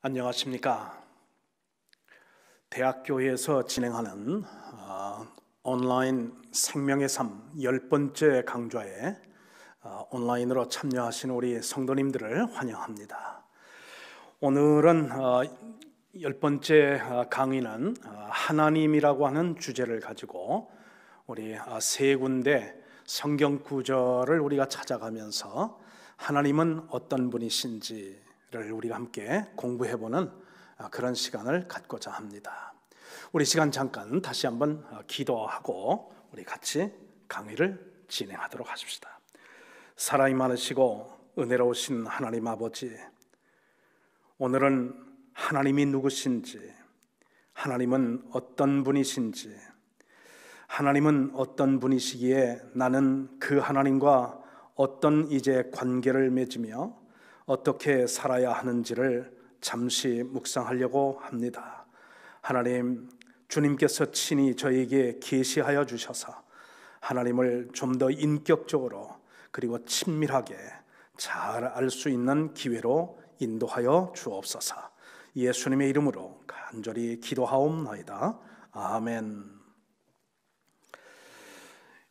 안녕하십니까. 대학교에서 진행하는 온라인 생명의 삶 10번째 강좌에 온라인으로 참여하신 우리 성도님들을 환영합니다. 오늘은 10번째 강의는 하나님이라고 하는 주제를 가지고 우리 세 군데 성경 구절을 우리가 찾아가면서 하나님은 어떤 분이신지를 우리가 함께 공부해보는 그런 시간을 갖고자 합니다. 우리 시간 잠깐 다시 한번 기도하고 우리 같이 강의를 진행하도록 하십시다. 사랑이 많으시고 은혜로우신 하나님 아버지, 오늘은 하나님이 누구신지, 하나님은 어떤 분이신지, 하나님은 어떤 분이시기에 나는 그 하나님과 어떤 이제 관계를 맺으며 어떻게 살아야 하는지를 잠시 묵상하려고 합니다. 하나님, 주님께서 친히 저에게 계시하여 주셔서 하나님을 좀 더 인격적으로 그리고 친밀하게 잘 알 수 있는 기회로 인도하여 주옵소서. 예수님의 이름으로 간절히 기도하옵나이다. 아멘.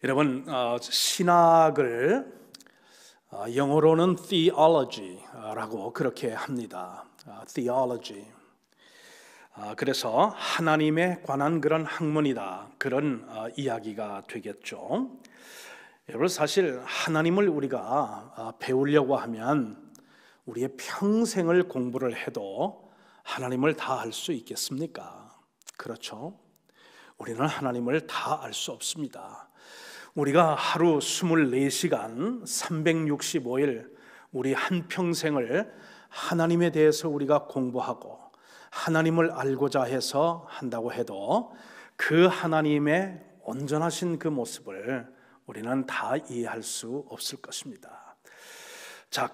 여러분, 신학을 영어로는 theology라고 그렇게 합니다. theology. 그래서 하나님에 관한 그런 학문이다, 그런 이야기가 되겠죠. 여러분, 사실 하나님을 우리가 배우려고 하면 우리의 평생을 공부를 해도 하나님을 다 알 수 있겠습니까? 그렇죠? 우리는 하나님을 다 알 수 없습니다. 우리가 하루 24시간 365일 우리 한평생을 하나님에 대해서 우리가 공부하고 하나님을 알고자 해서 한다고 해도 그 하나님의 온전하신 그 모습을 우리는 다 이해할 수 없을 것입니다. 자,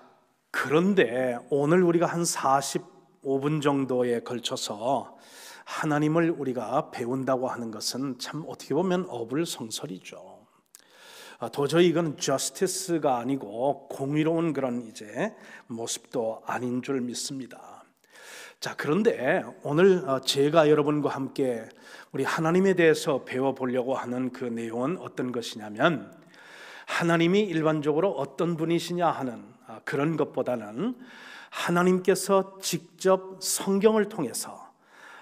그런데 오늘 우리가 한 45분 정도에 걸쳐서 하나님을 우리가 배운다고 하는 것은 참 어떻게 보면 어불성설이죠. 도저히 이건 저스티스가 아니고 공의로운 그런 이제 모습도 아닌 줄 믿습니다. 자, 그런데 오늘 제가 여러분과 함께 우리 하나님에 대해서 배워보려고 하는 그 내용은 어떤 것이냐면, 하나님이 일반적으로 어떤 분이시냐 하는 그런 것보다는 하나님께서 직접 성경을 통해서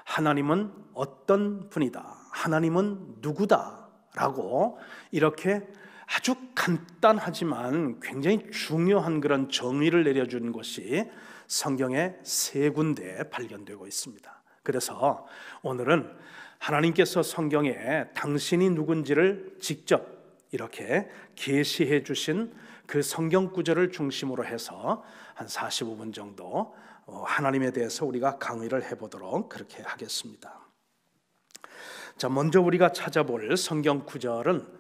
하나님은 어떤 분이다, 하나님은 누구다 라고 이렇게 아주 간단하지만 굉장히 중요한 그런 정의를 내려준 것이 성경의 세 군데에 발견되고 있습니다. 그래서 오늘은 하나님께서 성경에 당신이 누군지를 직접 이렇게 계시해 주신 그 성경 구절을 중심으로 해서 한 45분 정도 하나님에 대해서 우리가 강의를 해보도록 그렇게 하겠습니다. 자, 먼저 우리가 찾아볼 성경 구절은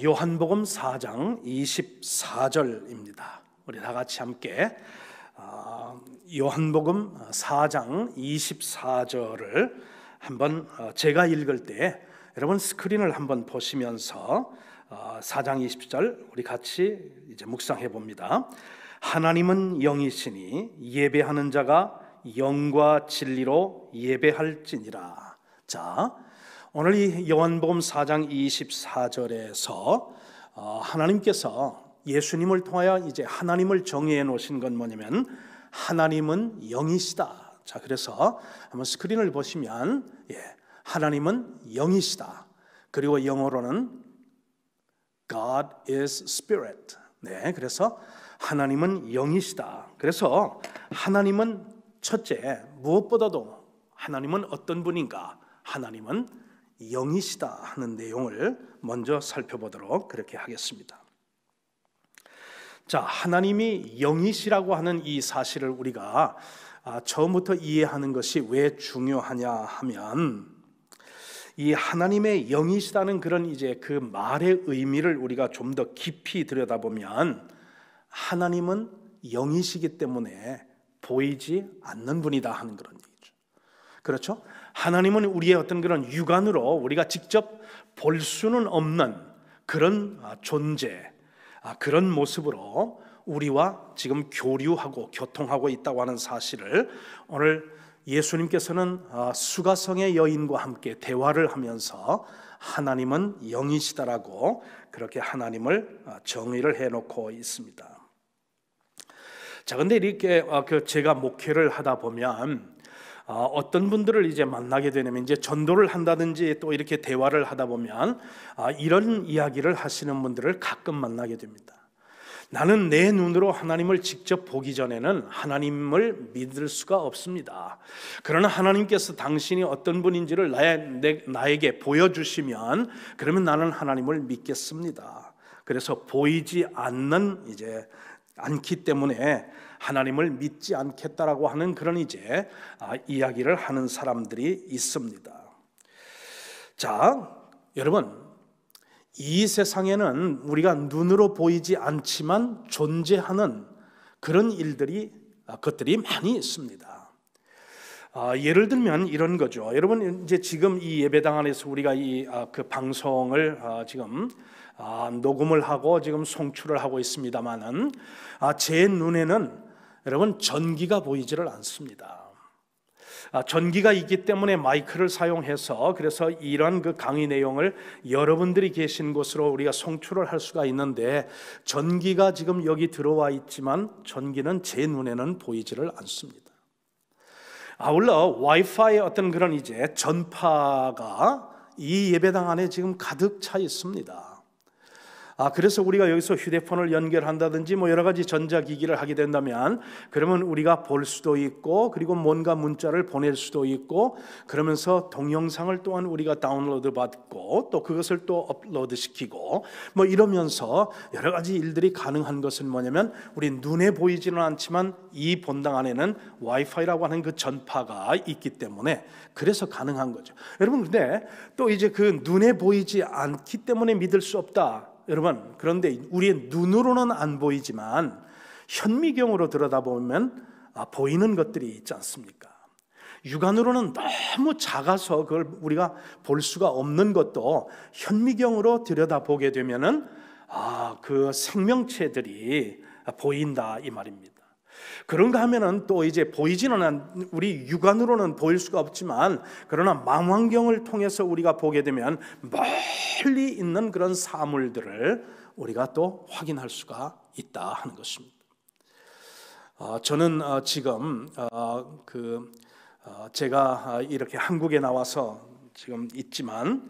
요한복음 4장 24절입니다. 우리 다 같이 함께 요한복음 4장 24절을 한번 제가 읽을 때 여러분 스크린을 한번 보시면서 4장 20절 우리 같이 이제 묵상해 봅니다. 하나님은 영이시니 예배하는 자가 영과 진리로 예배할지니라. 자, 오늘 이 요한복음 4장 24절에서 하나님께서 예수님을 통하여 이제 하나님을 정의해 놓으신 건 뭐냐면 하나님은 영이시다. 자, 그래서 한번 스크린을 보시면 하나님은 영이시다. 그리고 영어로는 God is Spirit. 네, 그래서 하나님은 영이시다. 그래서 하나님은 첫째, 무엇보다도 하나님은 어떤 분인가? 하나님은 영이시다 하는 내용을 먼저 살펴보도록 그렇게 하겠습니다. 자, 하나님이 영이시라고 하는 이 사실을 우리가 처음부터 이해하는 것이 왜 중요하냐 하면, 이 하나님의 영이시다는 그런 이제 그 말의 의미를 우리가 좀 더 깊이 들여다보면 하나님은 영이시기 때문에 보이지 않는 분이다 하는 그런 얘기죠. 그렇죠? 하나님은 우리의 어떤 그런 육안으로 우리가 직접 볼 수는 없는 그런 존재, 그런 모습으로 우리와 지금 교류하고 교통하고 있다고 하는 사실을 오늘 예수님께서는 수가성의 여인과 함께 대화를 하면서 하나님은 영이시다라고 그렇게 하나님을 정의를 해놓고 있습니다. 자, 근데 이렇게 제가 목회를 하다 보면 어떤 분들을 이제 만나게 되냐면 이제 전도를 한다든지 또 이렇게 대화를 하다 보면 이런 이야기를 하시는 분들을 가끔 만나게 됩니다. 나는 내 눈으로 하나님을 직접 보기 전에는 하나님을 믿을 수가 없습니다. 그러나 하나님께서 당신이 어떤 분인지를 나에게 보여주시면 그러면 나는 하나님을 믿겠습니다. 그래서 보이지 않기 때문에 하나님을 믿지 않겠다라고 하는 그런 이제 이야기를 하는 사람들이 있습니다. 자, 여러분, 이 세상에는 우리가 눈으로 보이지 않지만 존재하는 그런 것들이 많이 있습니다. 예를 들면 이런 거죠. 여러분, 이제 지금 이 예배당 안에서 우리가 그 방송을 지금 녹음을 하고 지금 송출을 하고 있습니다만은 제 눈에는 여러분 전기가 보이지를 않습니다. 전기가 있기 때문에 마이크를 사용해서 그래서 이런 그 강의 내용을 여러분들이 계신 곳으로 우리가 송출을 할 수가 있는데 전기가 지금 여기 들어와 있지만 전기는 제 눈에는 보이지를 않습니다. 아울러 와이파이 어떤 그런 이제 전파가 이 예배당 안에 지금 가득 차 있습니다. 그래서 우리가 여기서 휴대폰을 연결한다든지 뭐 여러 가지 전자기기를 하게 된다면 그러면 우리가 볼 수도 있고 그리고 뭔가 문자를 보낼 수도 있고 그러면서 동영상을 또한 우리가 다운로드 받고 또 그것을 또 업로드 시키고 뭐 이러면서 여러 가지 일들이 가능한 것은 뭐냐면 우리 눈에 보이지는 않지만 이 본당 안에는 와이파이라고 하는 그 전파가 있기 때문에 그래서 가능한 거죠. 여러분, 근데 또 이제 그 눈에 보이지 않기 때문에 믿을 수 없다. 여러분, 그런데 우리의 눈으로는 안 보이지만 현미경으로 들여다보면 보이는 것들이 있지 않습니까? 육안으로는 너무 작아서 그걸 우리가 볼 수가 없는 것도 현미경으로 들여다보게 되면은 그 생명체들이 보인다 이 말입니다. 그런가 하면은 또 이제 보이지는 우리 육안으로는 보일 수가 없지만 그러나 망원경을 통해서 우리가 보게 되면 멀리 있는 그런 사물들을 우리가 또 확인할 수가 있다 하는 것입니다. 저는 지금 제가 이렇게 한국에 나와서 지금 있지만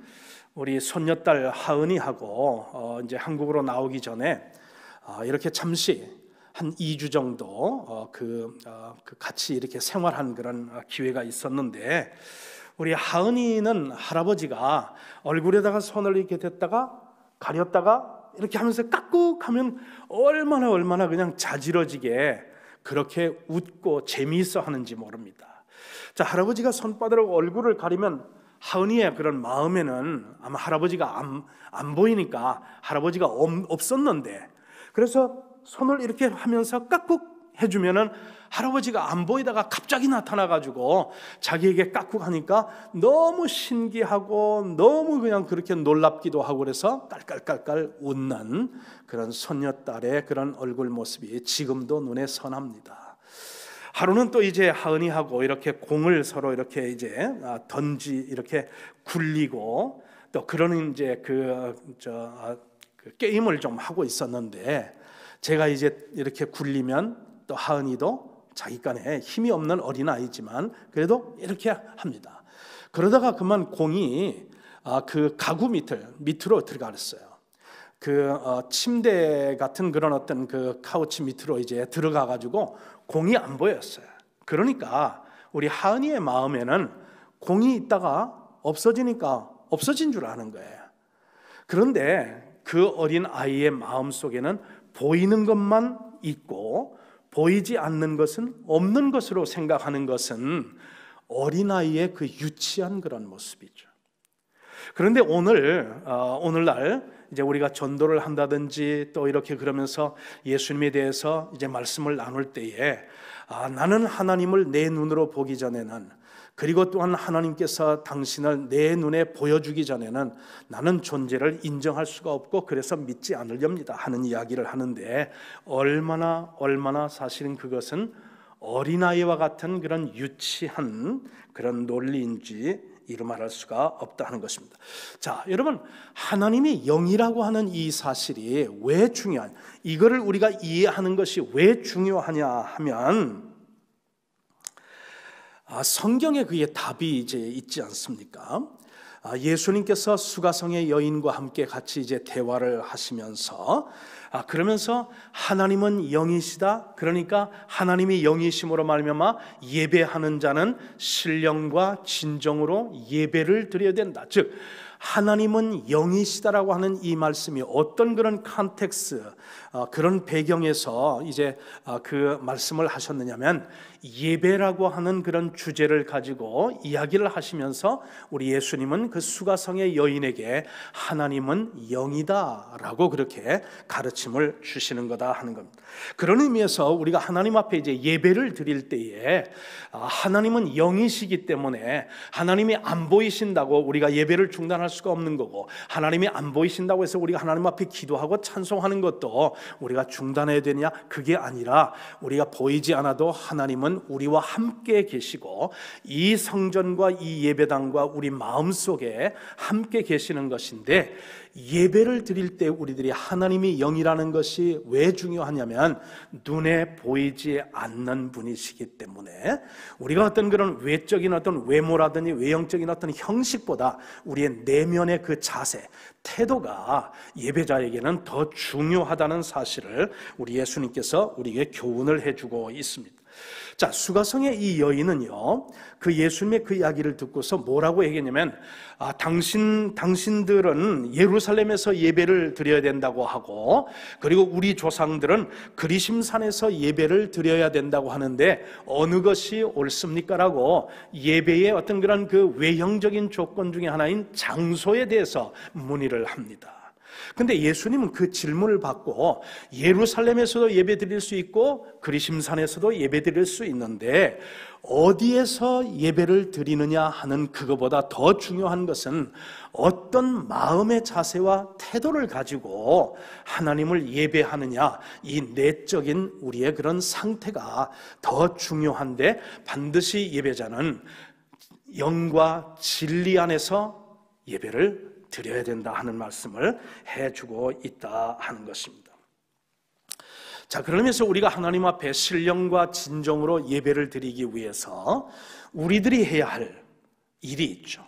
우리 손녀딸 하은이하고 이제 한국으로 나오기 전에 이렇게 잠시 한 2주 정도 같이 이렇게 생활한 그런 기회가 있었는데 우리 하은이는 할아버지가 얼굴에다가 손을 이렇게 댔다가 가렸다가 이렇게 하면서 깍꾹하면 얼마나 그냥 자지러지게 그렇게 웃고 재미있어 하는지 모릅니다. 자, 할아버지가 손바닥으로 얼굴을 가리면 하은이의 그런 마음에는 아마 할아버지가 안 보이니까 할아버지가 없었는데 그래서 손을 이렇게 하면서 깍꾹 해주면은 할아버지가 안 보이다가 갑자기 나타나가지고 자기에게 깍꾹 하니까 너무 신기하고 너무 그냥 그렇게 놀랍기도 하고 그래서 깔깔깔깔 웃는 그런 손녀딸의 그런 얼굴 모습이 지금도 눈에 선합니다. 하루는 또 이제 하은이하고 이렇게 공을 서로 이렇게 이제 이렇게 굴리고 또 그런 이제 그 게임을 좀 하고 있었는데 제가 이제 이렇게 굴리면 또 하은이도 자기간에 힘이 없는 어린아이지만 그래도 이렇게 합니다. 그러다가 그만 공이 그 가구 밑으로 들어갔어요. 그 침대 같은 그런 어떤 그 카우치 밑으로 이제 들어가 가지고 공이 안 보였어요. 그러니까 우리 하은이의 마음에는 공이 있다가 없어지니까 없어진 줄 아는 거예요. 그런데 그 어린 아이의 마음 속에는 보이는 것만 있고 보이지 않는 것은 없는 것으로 생각하는 것은 어린아이의 그 유치한 그런 모습이죠. 그런데 오늘날 이제 우리가 전도를 한다든지 또 이렇게 그러면서 예수님에 대해서 이제 말씀을 나눌 때에 나는 하나님을 내 눈으로 보기 전에는 그리고 또한 하나님께서 당신을 내 눈에 보여주기 전에는 나는 존재를 인정할 수가 없고 그래서 믿지 않으렵니다 하는 이야기를 하는데, 얼마나 사실은 그것은 어린아이와 같은 그런 유치한 그런 논리인지 이루 말할 수가 없다 하는 것입니다. 자, 여러분, 하나님이 영이라고 하는 이 사실이 왜 중요한, 이거를 우리가 이해하는 것이 왜 중요하냐 하면, 성경에 그게 답이 이제 있지 않습니까? 예수님께서 수가성의 여인과 함께 같이 이제 대화를 하시면서 그러면서 하나님은 영이시다. 그러니까 하나님이 영이심으로 말미암아 예배하는 자는 신령과 진정으로 예배를 드려야 된다. 즉 하나님은 영이시다라고 하는 이 말씀이 어떤 그런 컨텍스트, 그런 배경에서 이제 그 말씀을 하셨느냐면, 예배라고 하는 그런 주제를 가지고 이야기를 하시면서 우리 예수님은 그 수가성의 여인에게 하나님은 영이다라고 그렇게 가르침을 주시는 거다 하는 겁니다. 그런 의미에서 우리가 하나님 앞에 이제 예배를 드릴 때에 하나님은 영이시기 때문에 하나님이 안 보이신다고 우리가 예배를 중단할 수가 없는 거고, 하나님이 안 보이신다고 해서 우리가 하나님 앞에 기도하고 찬송하는 것도 우리가 중단해야 되냐? 그게 아니라 우리가 보이지 않아도 하나님은 우리와 함께 계시고 이 성전과 이 예배당과 우리 마음속에 함께 계시는 것인데, 예배를 드릴 때 우리들이 하나님이 영이라는 것이 왜 중요하냐면 눈에 보이지 않는 분이시기 때문에 우리가 어떤 그런 외적인 어떤 외모라든지 외형적인 어떤 형식보다 우리의 내면의 그 자세, 태도가 예배자에게는 더 중요하다는 사실을 우리 예수님께서 우리에게 교훈을 해주고 있습니다. 자, 수가성의 이 여인은요, 그 예수님의 그 이야기를 듣고서 뭐라고 얘기했냐면, 당신들은 예루살렘에서 예배를 드려야 된다고 하고, 그리고 우리 조상들은 그리심산에서 예배를 드려야 된다고 하는데 어느 것이 옳습니까? 라고 예배의 어떤 그런 그 외형적인 조건 중에 하나인 장소에 대해서 문의를 합니다. 근데 예수님은 그 질문을 받고 예루살렘에서도 예배 드릴 수 있고 그리심산에서도 예배 드릴 수 있는데 어디에서 예배를 드리느냐 하는 그거보다 더 중요한 것은 어떤 마음의 자세와 태도를 가지고 하나님을 예배하느냐, 이 내적인 우리의 그런 상태가 더 중요한데, 반드시 예배자는 영과 진리 안에서 예배를 드려야 된다 하는 말씀을 해주고 있다 하는 것입니다. 자, 그러면서 우리가 하나님 앞에 신령과 진정으로 예배를 드리기 위해서 우리들이 해야 할 일이 있죠.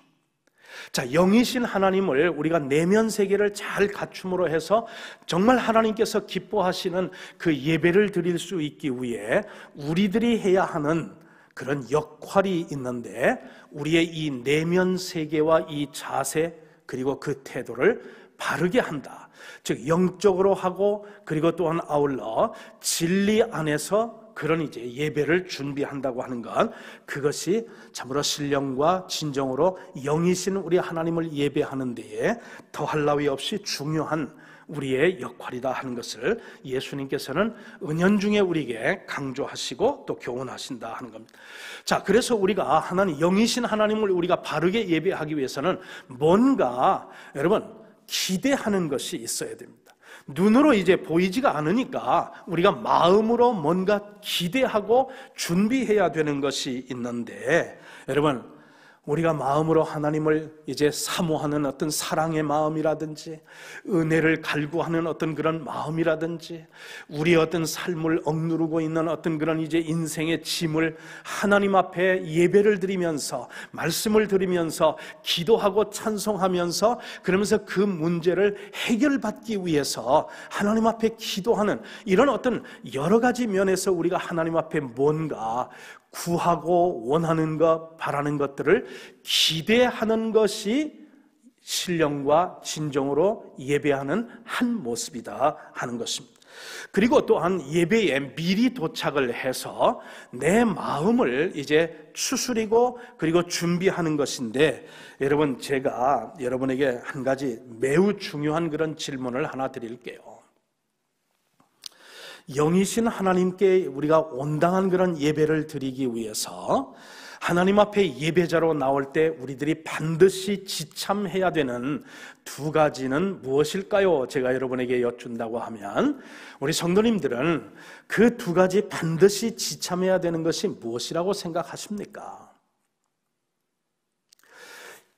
자, 영이신 하나님을 우리가 내면 세계를 잘 갖춤으로 해서 정말 하나님께서 기뻐하시는 그 예배를 드릴 수 있기 위해 우리들이 해야 하는 그런 역할이 있는데, 우리의 이 내면 세계와 이 자세 그리고 그 태도를 바르게 한다. 즉 영적으로 하고, 그리고 또한 아울러 진리 안에서 그런 이제 예배를 준비한다고 하는 것, 그것이 참으로 신령과 진정으로 영이신 우리 하나님을 예배하는 데에 더할 나위 없이 중요한 우리의 역할이다 하는 것을 예수님께서는 은연중에 우리에게 강조하시고 또 교훈하신다 하는 겁니다. 자, 그래서 우리가 하나님, 영이신 하나님을 우리가 바르게 예배하기 위해서는 뭔가 여러분 기대하는 것이 있어야 됩니다. 눈으로 이제 보이지가 않으니까 우리가 마음으로 뭔가 기대하고 준비해야 되는 것이 있는데, 여러분 우리가 마음으로 하나님을 이제 사모하는 어떤 사랑의 마음이라든지 은혜를 갈구하는 어떤 그런 마음이라든지 우리의 어떤 삶을 억누르고 있는 어떤 그런 이제 인생의 짐을 하나님 앞에 예배를 드리면서 말씀을 드리면서 기도하고 찬송하면서 그러면서 그 문제를 해결받기 위해서 하나님 앞에 기도하는 이런 어떤 여러 가지 면에서 우리가 하나님 앞에 뭔가 구하고 원하는 것, 바라는 것들을 기대하는 것이 신령과 진정으로 예배하는 한 모습이다 하는 것입니다. 그리고 또한 예배에 미리 도착을 해서 내 마음을 이제 추스리고 그리고 준비하는 것인데, 여러분 제가 여러분에게 한 가지 매우 중요한 그런 질문을 하나 드릴게요. 영이신 하나님께 우리가 온당한 그런 예배를 드리기 위해서 하나님 앞에 예배자로 나올 때 우리들이 반드시 지참해야 되는 두 가지는 무엇일까요? 제가 여러분에게 여쭌다고 하면 우리 성도님들은 그 두 가지 반드시 지참해야 되는 것이 무엇이라고 생각하십니까?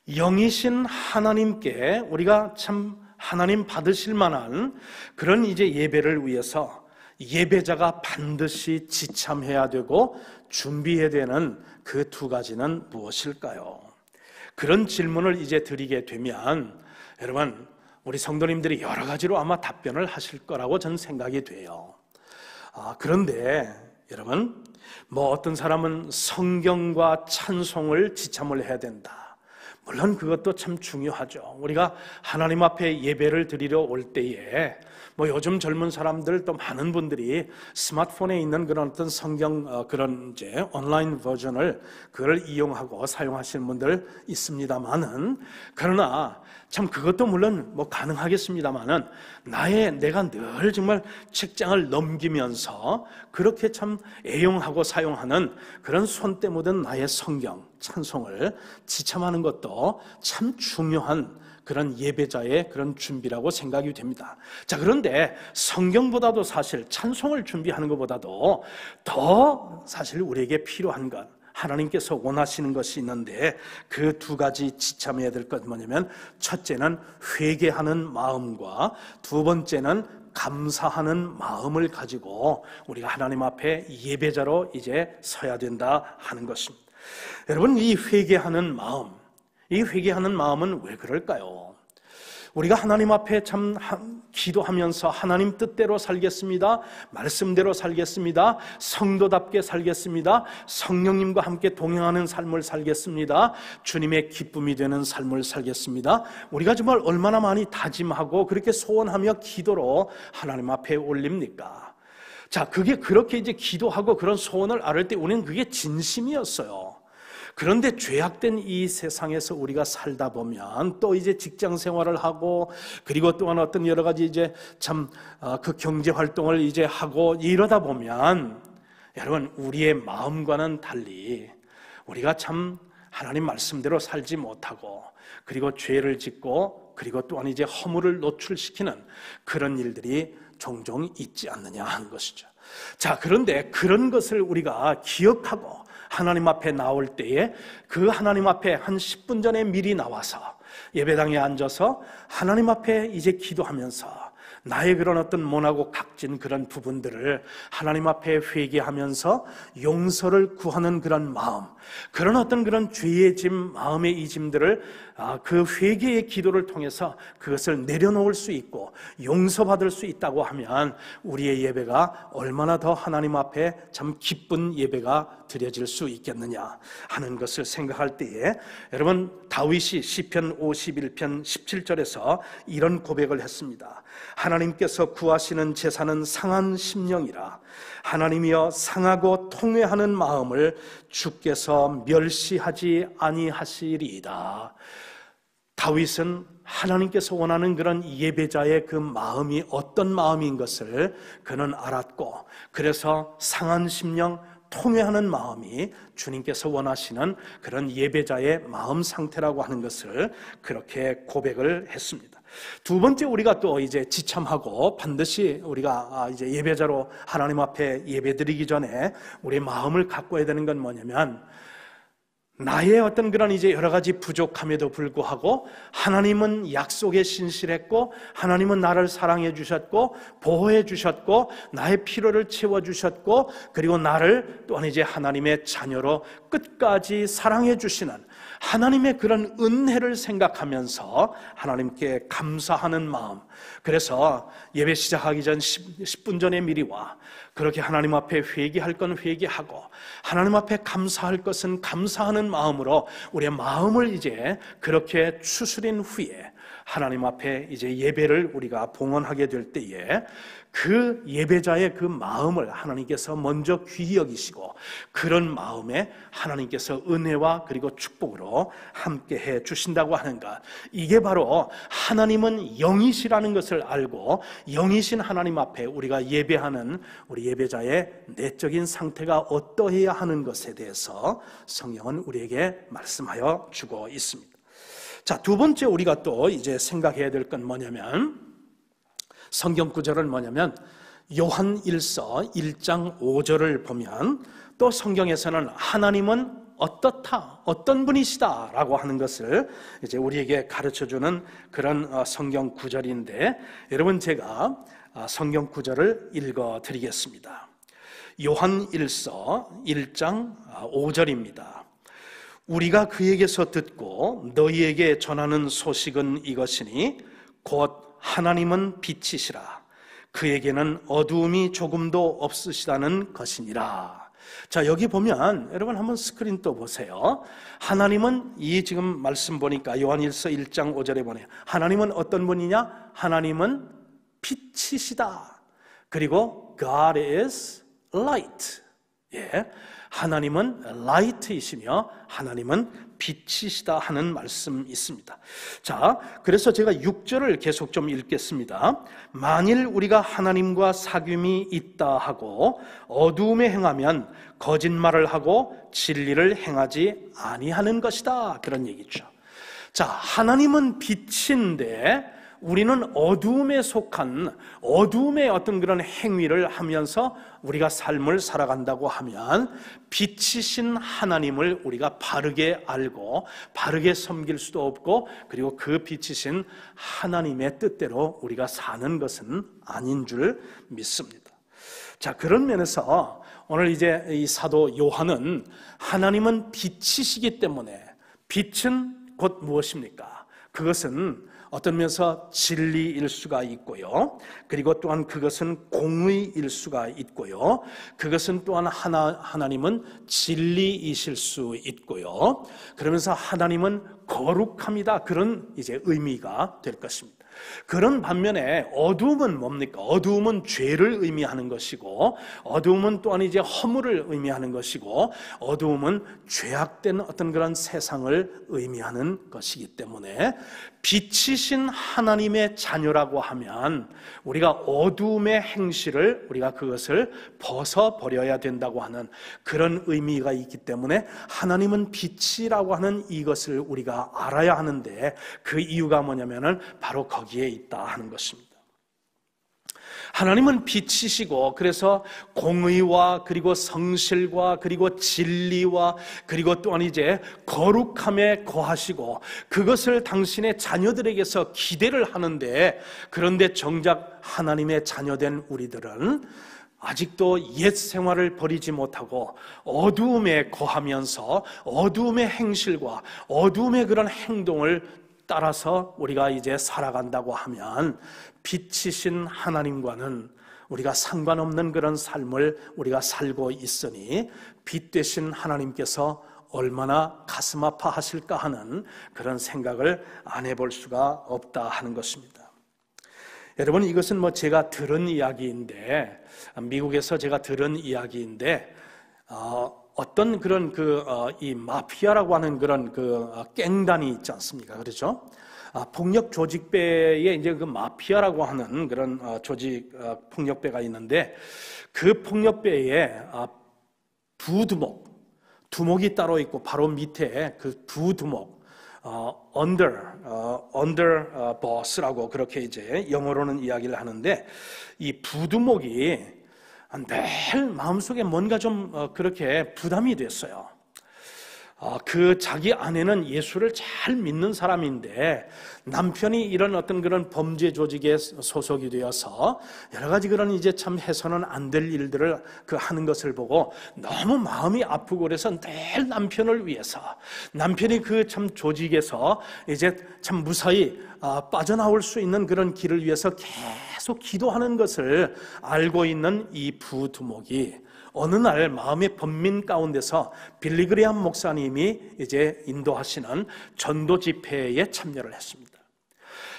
영이신 하나님께 우리가 참 하나님 받으실 만한 그런 이제 예배를 위해서 예배자가 반드시 지참해야 되고 준비해야 되는 그 두 가지는 무엇일까요? 그런 질문을 이제 드리게 되면 여러분 우리 성도님들이 여러 가지로 아마 답변을 하실 거라고 저는 생각이 돼요. 그런데 여러분 어떤 사람은 성경과 찬송을 지참을 해야 된다. 물론 그것도 참 중요하죠. 우리가 하나님 앞에 예배를 드리러 올 때에 요즘 젊은 사람들 또 많은 분들이 스마트폰에 있는 그런 어떤 성경 그런 이제 온라인 버전을 그걸 이용하고 사용하시는 분들 있습니다만은 그러나 참 그것도 물론 가능하겠습니다만은 내가 늘 정말 책장을 넘기면서 그렇게 참 애용하고 사용하는 그런 손때 묻은 나의 성경 찬송을 지참하는 것도 참 중요한 그런 예배자의 그런 준비라고 생각이 됩니다. 자, 그런데 성경보다도 사실 찬송을 준비하는 것보다도 더 사실 우리에게 필요한 것, 하나님께서 원하시는 것이 있는데 그 두 가지 지참해야 될 것 뭐냐면 첫째는 회개하는 마음과 두 번째는 감사하는 마음을 가지고 우리가 하나님 앞에 예배자로 이제 서야 된다 하는 것입니다. 여러분 이 회개하는 마음은 왜 그럴까요? 우리가 하나님 앞에 참 기도하면서 하나님 뜻대로 살겠습니다, 말씀대로 살겠습니다, 성도답게 살겠습니다, 성령님과 함께 동행하는 삶을 살겠습니다, 주님의 기쁨이 되는 삶을 살겠습니다. 우리가 정말 얼마나 많이 다짐하고 그렇게 소원하며 기도로 하나님 앞에 올립니까? 자, 그게 그렇게 이제 기도하고 그런 소원을 아뢰 때 우리는 그게 진심이었어요. 그런데 죄악된 이 세상에서 우리가 살다 보면 또 이제 직장 생활을 하고 그리고 또한 어떤 여러 가지 이제 참 그 경제 활동을 이제 하고 이러다 보면 여러분 우리의 마음과는 달리 우리가 참 하나님 말씀대로 살지 못하고 그리고 죄를 짓고 그리고 또한 이제 허물을 노출시키는 그런 일들이 종종 있지 않느냐 하는 것이죠. 자, 그런데 그런 것을 우리가 기억하고 하나님 앞에 나올 때에 그 하나님 앞에 한 10분 전에 미리 나와서 예배당에 앉아서 하나님 앞에 이제 기도하면서 나의 그런 어떤 모나고 각진 그런 부분들을 하나님 앞에 회개하면서 용서를 구하는 그런 마음, 그런 어떤 그런 죄의 짐, 마음의 이 짐들을 그 회개의 기도를 통해서 그것을 내려놓을 수 있고 용서받을 수 있다고 하면 우리의 예배가 얼마나 더 하나님 앞에 참 기쁜 예배가 드려질 수 있겠느냐 하는 것을 생각할 때에 여러분 다윗이 시편 51편 17절에서 이런 고백을 했습니다. 하나님께서 구하시는 제사는 상한 심령이라 하나님이여 상하고 통회하는 마음을 주께서 멸시하지 아니하시리이다. 다윗은 하나님께서 원하는 그런 예배자의 그 마음이 어떤 마음인 것을 그는 알았고 그래서 상한 심령 통회하는 마음이 주님께서 원하시는 그런 예배자의 마음 상태라고 하는 것을 그렇게 고백을 했습니다. 두 번째 우리가 또 이제 지참하고 반드시 우리가 이제 예배자로 하나님 앞에 예배드리기 전에 우리의 마음을 가꿔야 되는 건 뭐냐면 나의 어떤 그런 이제 여러 가지 부족함에도 불구하고 하나님은 약속에 신실했고 하나님은 나를 사랑해 주셨고 보호해 주셨고 나의 필요를 채워 주셨고 그리고 나를 또한 이제 하나님의 자녀로 끝까지 사랑해 주시는 하나님의 그런 은혜를 생각하면서 하나님께 감사하는 마음, 그래서 예배 시작하기 전 10분 전에 미리 와 그렇게 하나님 앞에 회개할 건 회개하고 하나님 앞에 감사할 것은 감사하는 마음으로 우리의 마음을 이제 그렇게 추스린 후에 하나님 앞에 이제 예배를 우리가 봉헌하게 될 때에 그 예배자의 그 마음을 하나님께서 먼저 귀히 여기시고 그런 마음에 하나님께서 은혜와 그리고 축복으로 함께 해 주신다고 하는 것, 이게 바로 하나님은 영이시라는 것을 알고 영이신 하나님 앞에 우리가 예배하는 우리 예배자의 내적인 상태가 어떠해야 하는 것에 대해서 성경은 우리에게 말씀하여 주고 있습니다. 자, 두 번째 우리가 또 이제 생각해야 될 건 뭐냐면, 성경 구절은 뭐냐면 요한1서 1장 5절을 보면 또 성경에서는 하나님은 어떻다, 어떤 분이시다 라고 하는 것을 이제 우리에게 가르쳐주는 그런 성경 구절인데, 여러분 제가 성경 구절을 읽어드리겠습니다. 요한1서 1장 5절입니다. 우리가 그에게서 듣고 너희에게 전하는 소식은 이것이니 곧 하나님은 빛이시라 그에게는 어두움이 조금도 없으시다는 것이니라. 자, 여기 보면 여러분 한번 스크린 또 보세요. 하나님은 이 지금 말씀 보니까 요한1서 1장 5절에 보네요. 하나님은 어떤 분이냐? 하나님은 빛이시다. 그리고 God is light. 예, 하나님은 light이시며 하나님은 빛이시다 하는 말씀이 있습니다. 자, 그래서 제가 6절을 계속 좀 읽겠습니다. 만일 우리가 하나님과 사귐이 있다 하고 어두움에 행하면 거짓말을 하고 진리를 행하지 아니하는 것이다, 그런 얘기죠. 자, 하나님은 빛인데 우리는 어두움에 속한 어두움의 어떤 그런 행위를 하면서 우리가 삶을 살아간다고 하면 빛이신 하나님을 우리가 바르게 알고 바르게 섬길 수도 없고, 그리고 그 빛이신 하나님의 뜻대로 우리가 사는 것은 아닌 줄 믿습니다. 자, 그런 면에서 오늘 이제 이 사도 요한은 하나님은 빛이시기 때문에, 빛은 곧 무엇입니까? 그것은 어떤 면에서 진리일 수가 있고요, 그리고 또한 그것은 공의일 수가 있고요, 그것은 또한 하나님은 진리이실 수 있고요, 그러면서 하나님은 거룩합니다, 그런 이제 의미가 될 것입니다. 그런 반면에 어두움은 뭡니까? 어두움은 죄를 의미하는 것이고, 어두움은 또한 이제 허물을 의미하는 것이고, 어두움은 죄악된 어떤 그런 세상을 의미하는 것이기 때문에 빛이신 하나님의 자녀라고 하면 우리가 어두움의 행실을 우리가 그것을 벗어버려야 된다고 하는 그런 의미가 있기 때문에 하나님은 빛이라고 하는 이것을 우리가 알아야 하는데, 그 이유가 뭐냐면은 바로 거기에 있다 하는 것입니다. 하나님은 빛이시고, 그래서 공의와 그리고 성실과 그리고 진리와 그리고 또한 이제 거룩함에 거하시고, 그것을 당신의 자녀들에게서 기대를 하는데, 그런데 정작 하나님의 자녀된 우리들은 아직도 옛 생활을 버리지 못하고 어두움에 거하면서 어두움의 행실과 어두움의 그런 행동을 따라서 우리가 이제 살아간다고 하면 빛이신 하나님과는 우리가 상관없는 그런 삶을 우리가 살고 있으니 빛 되신 하나님께서 얼마나 가슴 아파하실까 하는 그런 생각을 안 해볼 수가 없다 하는 것입니다. 여러분, 이것은 뭐 제가 들은 이야기인데, 미국에서 제가 들은 이야기인데, 어떤 그런 이 마피아라고 하는 그런 갱단이 있지 않습니까? 그렇죠? 폭력 조직배에 이제 그 마피아라고 하는 그런 조직 폭력배가 있는데, 그 폭력배에 두목이 따로 있고 바로 밑에 그 두목 under boss라고 그렇게 이제 영어로는 이야기를 하는데, 이 부두목이 늘 마음속에 뭔가 좀 그렇게 부담이 됐어요. 그 자기 아내는 예수를 잘 믿는 사람인데 남편이 이런 어떤 그런 범죄 조직에 소속이 되어서 여러 가지 그런 이제 참 해서는 안 될 일들을 하는 것을 보고 너무 마음이 아프고, 그래서 늘 남편을 위해서, 남편이 그 참 조직에서 이제 참 무사히 빠져나올 수 있는 그런 길을 위해서 계속 기도하는 것을 알고 있는 이 부두목이 어느 날 마음의 번민 가운데서 빌리그레함 목사님이 이제 인도하시는 전도 집회에 참여를 했습니다.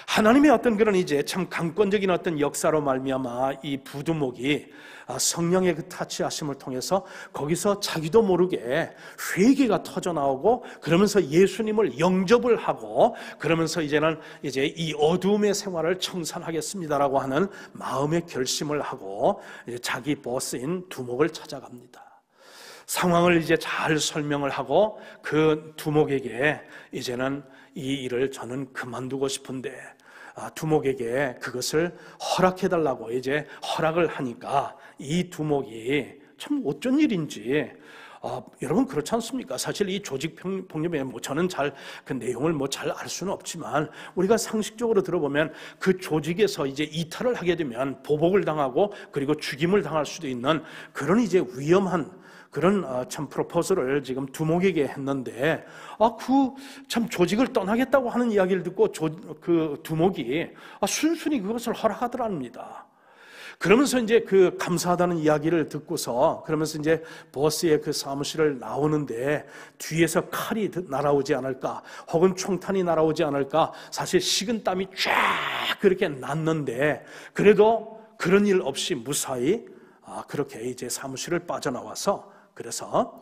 하나님의 어떤 그런 이제 참 강권적인 어떤 역사로 말미암아 이 부두목이 성령의 그 타치하심을 통해서 거기서 자기도 모르게 회개가 터져 나오고, 그러면서 예수님을 영접을 하고, 그러면서 이제는 이제 이 어두움의 생활을 청산하겠습니다라고 하는 마음의 결심을 하고 이제 자기 보스인 두목을 찾아갑니다. 상황을 이제 잘 설명을 하고 그 두목에게 이제는 이 일을 저는 그만두고 싶은데 두목에게 그것을 허락해달라고 이제 허락을 하니까 이 두목이 참 어쩐 일인지, 여러분 그렇지 않습니까? 사실 이 조직폭력에 저는 잘 그 내용을 잘 알 수는 없지만 우리가 상식적으로 들어보면 그 조직에서 이제 이탈을 하게 되면 보복을 당하고 그리고 죽임을 당할 수도 있는 그런 이제 위험한 그런 참 프로포즈를 지금 두목에게 했는데, 그 참 조직을 떠나겠다고 하는 이야기를 듣고 그 두목이 순순히 그것을 허락하더랍니다. 그러면서 이제 그 감사하다는 이야기를 듣고서 그러면서 이제 보스의 그 사무실을 나오는데 뒤에서 칼이 날아오지 않을까, 혹은 총탄이 날아오지 않을까, 사실 식은땀이 쫙 그렇게 났는데 그래도 그런 일 없이 무사히 그렇게 이제 사무실을 빠져나와서 그래서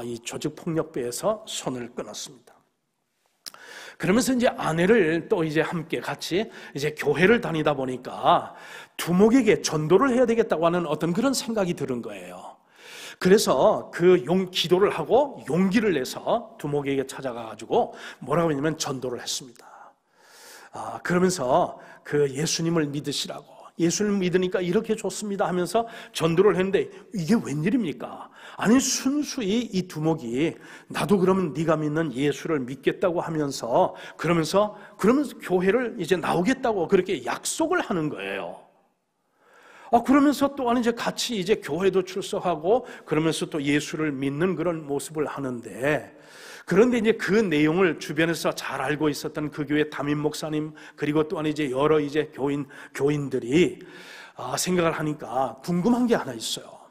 이 조직폭력배에서 손을 끊었습니다. 그러면서 이제 아내를 또 이제 함께 같이 이제 교회를 다니다 보니까 두목에게 전도를 해야 되겠다고 하는 어떤 그런 생각이 드는 거예요. 그래서 기도를 하고 용기를 내서 두목에게 찾아가가지고 뭐라고 했냐면 전도를 했습니다. 그러면서 그 예수님을 믿으시라고, 예수님을 믿으니까 이렇게 좋습니다 하면서 전도를 했는데 이게 웬일입니까? 아니 순수히 이 두목이 나도 그러면 네가 믿는 예수를 믿겠다고 하면서 그러면서 교회를 이제 나오겠다고 그렇게 약속을 하는 거예요. 그러면서 또한 이제 같이 이제 교회도 출석하고 그러면서 또 예수를 믿는 그런 모습을 하는데, 그런데 이제 그 내용을 주변에서 잘 알고 있었던 그 교회 담임 목사님 그리고 또한 이제 여러 이제 교인들이 생각을 하니까 궁금한 게 하나 있어요.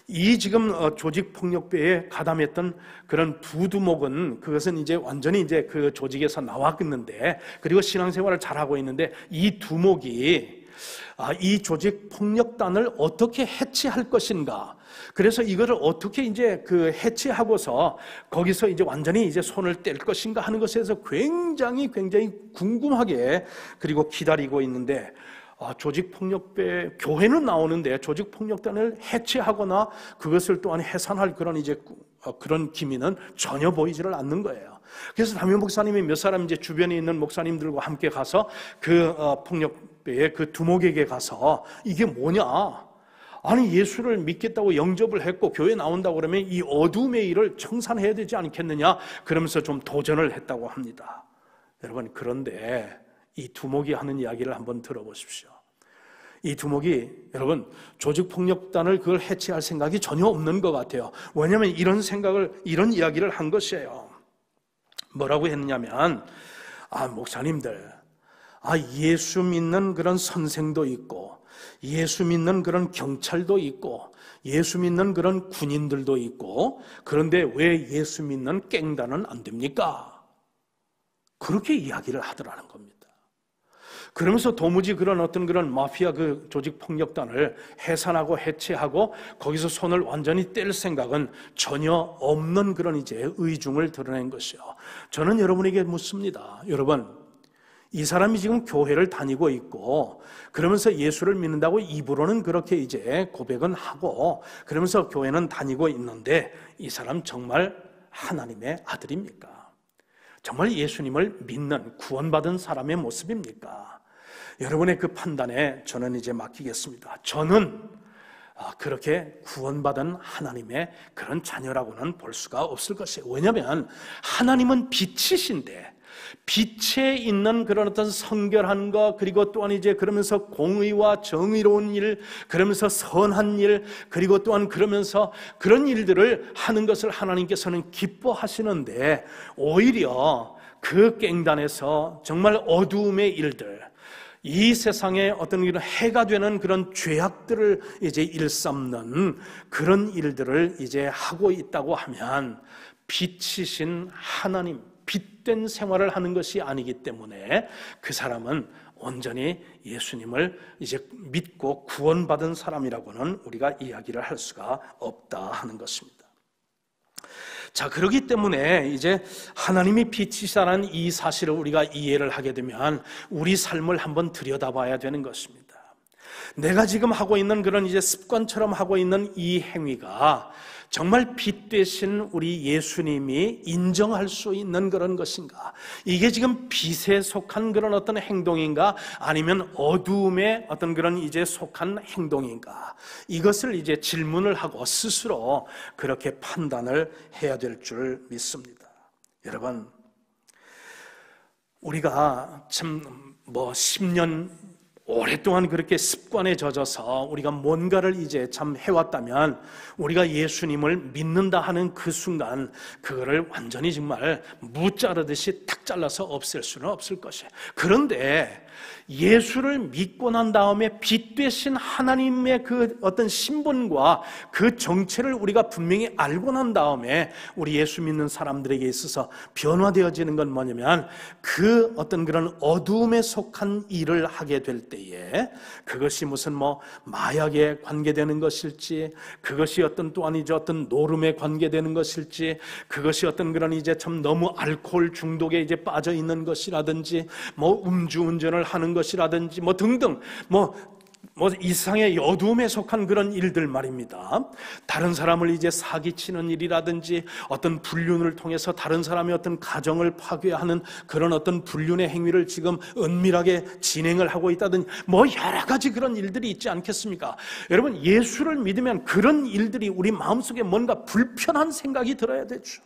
이 지금 조직폭력배에 가담했던 그런 부두목은 그것은 이제 완전히 이제 그 조직에서 나왔겠는데, 그리고 신앙생활을 잘하고 있는데 이 두목이 이 조직폭력단을 어떻게 해체할 것인가, 그래서 이거를 어떻게 이제 그 해체하고서 거기서 이제 완전히 이제 손을 뗄 것인가 하는 것에 대해서 굉장히 궁금하게 그리고 기다리고 있는데, 조직폭력배 교회는 나오는데 조직폭력단을 해체하거나 그것을 또한 해산할 그런 이제 그런 기미는 전혀 보이지를 않는 거예요. 그래서 담임 목사님이 몇 사람 이제 주변에 있는 목사님들과 함께 가서 그 폭력배의 그 두목에게 가서 이게 뭐냐? 아니 예수를 믿겠다고 영접을 했고 교회 나온다고 그러면 이 어둠의 일을 청산해야 되지 않겠느냐? 그러면서 좀 도전을 했다고 합니다. 여러분, 그런데 이 두목이 하는 이야기를 한번 들어보십시오. 이 두목이 여러분 조직폭력단을 그걸 해체할 생각이 전혀 없는 것 같아요. 왜냐하면 이런 이야기를 한 것이에요. 뭐라고 했냐면 목사님들, 예수 믿는 그런 선생도 있고 예수 믿는 그런 경찰도 있고 예수 믿는 그런 군인들도 있고, 그런데 왜 예수 믿는 깽단은 안 됩니까? 그렇게 이야기를 하더라는 겁니다. 그러면서 도무지 그런 어떤 그런 마피아 그 조직 폭력단을 해산하고 해체하고 거기서 손을 완전히 뗄 생각은 전혀 없는 그런 이제 의중을 드러낸 것이요. 저는 여러분에게 묻습니다. 여러분, 이 사람이 지금 교회를 다니고 있고 그러면서 예수를 믿는다고 입으로는 그렇게 이제 고백은 하고 그러면서 교회는 다니고 있는데 이 사람 정말 하나님의 아들입니까? 정말 예수님을 믿는 구원받은 사람의 모습입니까? 여러분의 그 판단에 저는 이제 맡기겠습니다. 저는 그렇게 구원받은 하나님의 그런 자녀라고는 볼 수가 없을 것이에요. 왜냐하면 하나님은 빛이신데 빛에 있는 그런 어떤 성결한 것, 그리고 또한 이제 그러면서 공의와 정의로운 일, 그러면서 선한 일, 그리고 또한 그러면서 그런 일들을 하는 것을 하나님께서는 기뻐하시는데 오히려 그 깽단에서 정말 어두움의 일들, 이 세상에 어떤 이런 해가 되는 그런 죄악들을 이제 일삼는 그런 일들을 이제 하고 있다고 하면 빛이신 하나님, 빛된 생활을 하는 것이 아니기 때문에 그 사람은 온전히 예수님을 이제 믿고 구원받은 사람이라고는 우리가 이야기를 할 수가 없다 하는 것입니다. 자, 그렇기 때문에 이제 하나님이 빛이시라는 이 사실을 우리가 이해를 하게 되면 우리 삶을 한번 들여다봐야 되는 것입니다. 내가 지금 하고 있는 그런 이제 습관처럼 하고 있는 이 행위가 정말 빛 되신 우리 예수님이 인정할 수 있는 그런 것인가? 이게 지금 빛에 속한 그런 어떤 행동인가? 아니면 어두움에 어떤 그런 이제 속한 행동인가? 이것을 이제 질문을 하고 스스로 그렇게 판단을 해야 될 줄 믿습니다. 여러분, 우리가 참 10년 오랫동안 그렇게 습관에 젖어서 우리가 뭔가를 이제 참 해왔다면 우리가 예수님을 믿는다 하는 그 순간 그거를 완전히 정말 무 자르듯이 탁 잘라서 없앨 수는 없을 것이에요. 그런데 예수를 믿고 난 다음에 빛 되신 하나님의 그 어떤 신분과 그 정체를 우리가 분명히 알고 난 다음에 우리 예수 믿는 사람들에게 있어서 변화되어지는 건 뭐냐면 그 어떤 그런 어두움에 속한 일을 하게 될 때에 그것이 무슨 마약에 관계되는 것일지, 그것이 어떤 또한 이제 어떤 노름에 관계되는 것일지, 그것이 어떤 그런 이제 참 너무 알코올 중독에 이제 빠져 있는 것이라든지, 음주운전을 하는 것이라든지 등등 이상의 어두움에 속한 그런 일들 말입니다. 다른 사람을 이제 사기치는 일이라든지 어떤 불륜을 통해서 다른 사람의 어떤 가정을 파괴하는 그런 어떤 불륜의 행위를 지금 은밀하게 진행을 하고 있다든지 여러 가지 그런 일들이 있지 않겠습니까? 여러분, 예수를 믿으면 그런 일들이 우리 마음속에 뭔가 불편한 생각이 들어야 되죠.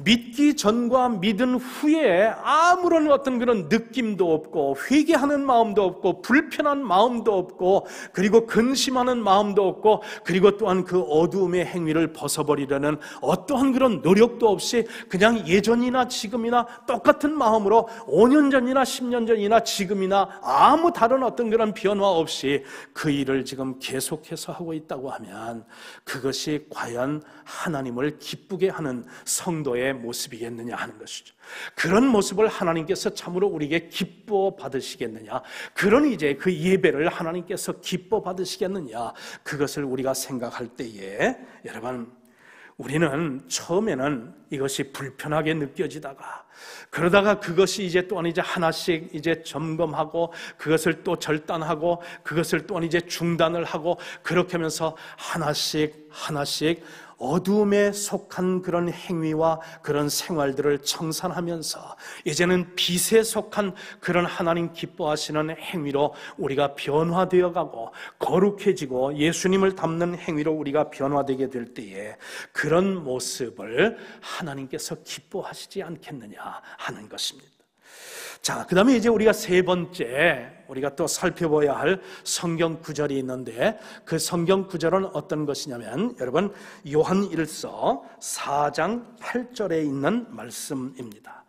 믿기 전과 믿은 후에 아무런 어떤 그런 느낌도 없고 회개하는 마음도 없고 불편한 마음도 없고 그리고 근심하는 마음도 없고 그리고 또한 그 어두움의 행위를 벗어버리려는 어떠한 그런 노력도 없이 그냥 예전이나 지금이나 똑같은 마음으로 5년 전이나 10년 전이나 지금이나 아무 다른 어떤 그런 변화 없이 그 일을 지금 계속해서 하고 있다고 하면 그것이 과연 하나님을 기쁘게 하는 성도의 모습이겠느냐 하는 것이죠. 그런 모습을 하나님께서 참으로 우리에게 기뻐 받으시겠느냐, 그런 이제 그 예배를 하나님께서 기뻐 받으시겠느냐, 그것을 우리가 생각할 때에 여러분, 우리는 처음에는 이것이 불편하게 느껴지다가 그러다가 그것이 이제 또한 이제 하나씩 이제 점검하고 그것을 또 절단하고 그것을 또한 이제 중단을 하고 그렇게 하면서 하나씩 어두움에 속한 그런 행위와 그런 생활들을 청산하면서 이제는 빛에 속한 그런 하나님 기뻐하시는 행위로 우리가 변화되어 가고 거룩해지고 예수님을 닮는 행위로 우리가 변화되게 될 때에 그런 모습을 하나님께서 기뻐하시지 않겠느냐 하는 것입니다. 자, 그 다음에 이제 우리가 세 번째 우리가 또 살펴봐야 할 성경 구절이 있는데 그 성경 구절은 어떤 것이냐면 여러분 요한일서 4장 8절에 있는 말씀입니다.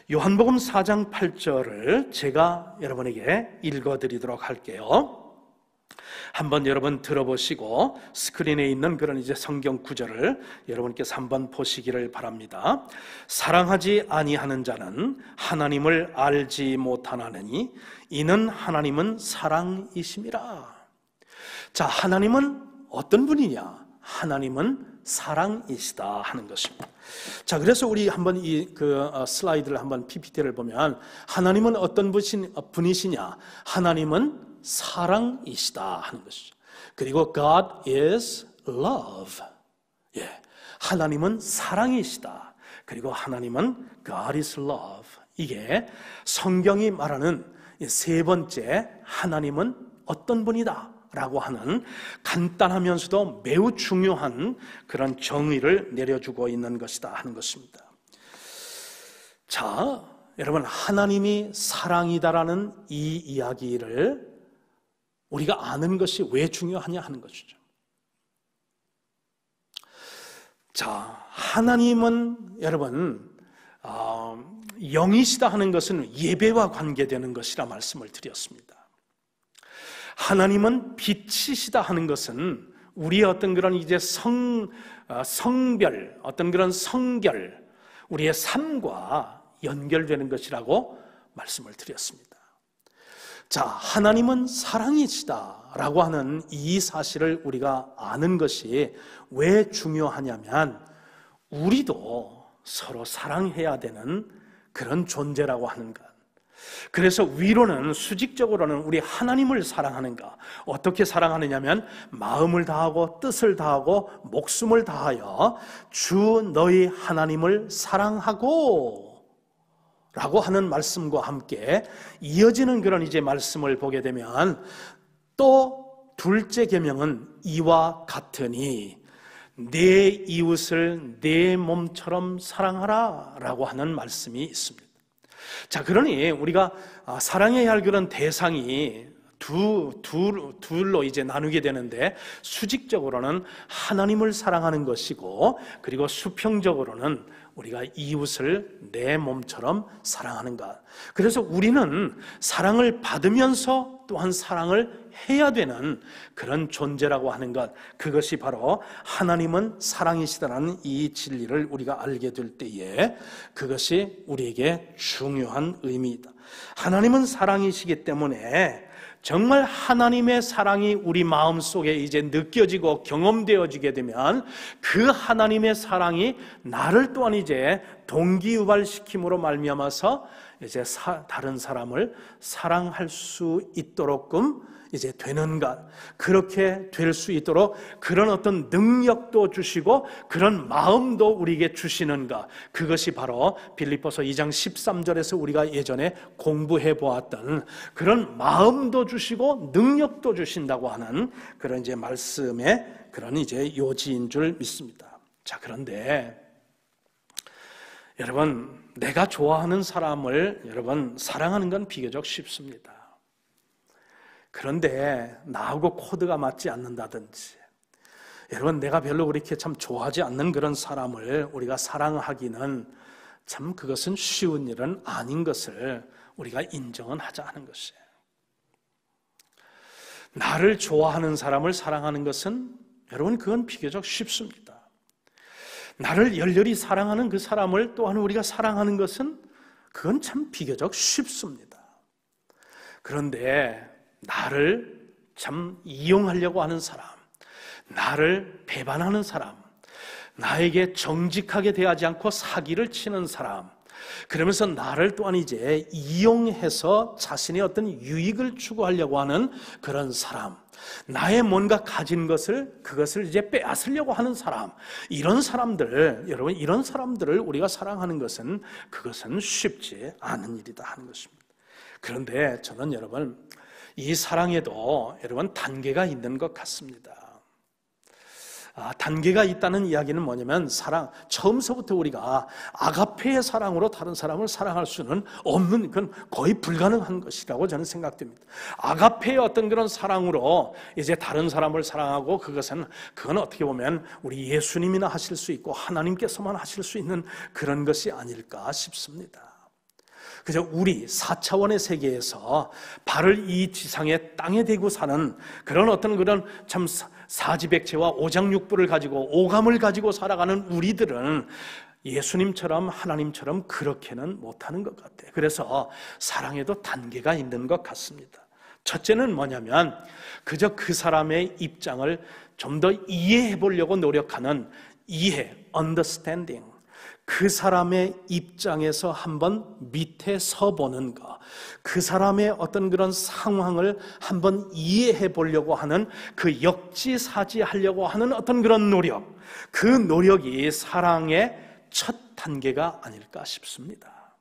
요한복음 4장 8절을 제가 여러분에게 읽어드리도록 할게요. 한번 여러분 들어보시고 스크린에 있는 그런 이제 성경 구절을 여러분께서 한번 보시기를 바랍니다. 사랑하지 아니하는 자는 하나님을 알지 못하나니 이는 하나님은 사랑이심이라. 자, 하나님은 어떤 분이냐? 하나님은 사랑이시다 하는 것입니다. 자, 그래서 우리 한번 이 슬라이드를 한번 PPT를 보면 하나님은 어떤 분이시냐? 하나님은 사랑이시다 하는 것이죠. 그리고 God is love. 하나님은 사랑이시다. 그리고 하나님은 God is love. 이게 성경이 말하는 세 번째 하나님은 어떤 분이다 라고 하는 간단하면서도 매우 중요한 그런 정의를 내려주고 있는 것이다 하는 것입니다. 자, 여러분, 하나님이 사랑이다라는 이 이야기를 우리가 아는 것이 왜 중요하냐 하는 것이죠. 자, 하나님은 여러분 영이시다 하는 것은 예배와 관계되는 것이라 말씀을 드렸습니다. 하나님은 빛이시다 하는 것은 우리의 어떤 그런 이제 성별, 어떤 그런 성결, 우리의 삶과 연결되는 것이라고 말씀을 드렸습니다. 자, 하나님은 사랑이시다라고 하는 이 사실을 우리가 아는 것이 왜 중요하냐면 우리도 서로 사랑해야 되는 그런 존재라고 하는 것. 그래서 위로는 수직적으로는 우리 하나님을 사랑하는가, 어떻게 사랑하느냐면 마음을 다하고 뜻을 다하고 목숨을 다하여 주 너희 하나님을 사랑하고 라고 하는 말씀과 함께 이어지는 그런 이제 말씀을 보게 되면 또 둘째 계명은 이와 같으니 내 이웃을 내 몸처럼 사랑하라 라고 하는 말씀이 있습니다. 자, 그러니 우리가 사랑해야 할 그런 대상이 둘로 이제 나누게 되는데 수직적으로는 하나님을 사랑하는 것이고 그리고 수평적으로는 우리가 이웃을 내 몸처럼 사랑하는 것. 그래서 우리는 사랑을 받으면서 또한 사랑을 해야 되는 그런 존재라고 하는 것, 그것이 바로 하나님은 사랑이시다라는 이 진리를 우리가 알게 될 때에 그것이 우리에게 중요한 의미이다. 하나님은 사랑이시기 때문에 정말 하나님의 사랑이 우리 마음속에 이제 느껴지고 경험되어지게 되면 그 하나님의 사랑이 나를 또한 이제 동기유발시킴으로 말미암아서 이제 다른 사람을 사랑할 수 있도록끔 이제 되는 것, 그렇게 될 수 있도록 그런 어떤 능력도 주시고 그런 마음도 우리에게 주시는 것, 그것이 바로 빌립보서 2장 13절에서 우리가 예전에 공부해 보았던 그런 마음도 주시고 능력도 주신다고 하는 그런 이제 말씀의 그런 이제 요지인 줄 믿습니다. 자, 그런데 여러분, 내가 좋아하는 사람을 여러분 사랑하는 건 비교적 쉽습니다. 그런데 나하고 코드가 맞지 않는다든지, 여러분 내가 별로 그렇게 참 좋아하지 않는 그런 사람을 우리가 사랑하기는 참 그것은 쉬운 일은 아닌 것을 우리가 인정은 하자 하는 것이에요. 나를 좋아하는 사람을 사랑하는 것은 여러분 그건 비교적 쉽습니다. 나를 열렬히 사랑하는 그 사람을 또한 우리가 사랑하는 것은 그건 참 비교적 쉽습니다. 그런데 나를 참 이용하려고 하는 사람, 나를 배반하는 사람, 나에게 정직하게 대하지 않고 사기를 치는 사람, 그러면서 나를 또한 이제 이용해서 자신의 어떤 유익을 추구하려고 하는 그런 사람, 나의 뭔가 가진 것을 그것을 이제 빼앗으려고 하는 사람, 이런 사람들, 여러분 이런 사람들을 우리가 사랑하는 것은 그것은 쉽지 않은 일이다 하는 것입니다. 그런데 저는 여러분 이 사랑에도 여러분 단계가 있는 것 같습니다. 단계가 있다는 이야기는 뭐냐면 사랑, 처음서부터 우리가 아가페의 사랑으로 다른 사람을 사랑할 수는 없는, 그건 거의 불가능한 것이라고 저는 생각됩니다. 아가페의 어떤 그런 사랑으로 이제 다른 사람을 사랑하고 그건 어떻게 보면 우리 예수님이나 하실 수 있고 하나님께서만 하실 수 있는 그런 것이 아닐까 싶습니다. 그저 우리 4차원의 세계에서 발을 이 지상의 땅에 대고 사는 그런 어떤 그런 참 사지백체와 오장육부를 가지고 오감을 가지고 살아가는 우리들은 예수님처럼 하나님처럼 그렇게는 못하는 것 같아요. 그래서 사랑에도 단계가 있는 것 같습니다. 첫째는 뭐냐면 그저 그 사람의 입장을 좀 더 이해해 보려고 노력하는 이해, understanding. 그 사람의 입장에서 한번 밑에 서보는 것, 그 사람의 어떤 그런 상황을 한번 이해해 보려고 하는 그 역지사지하려고 하는 어떤 그런 노력, 그 노력이 사랑의 첫 단계가 아닐까 싶습니다.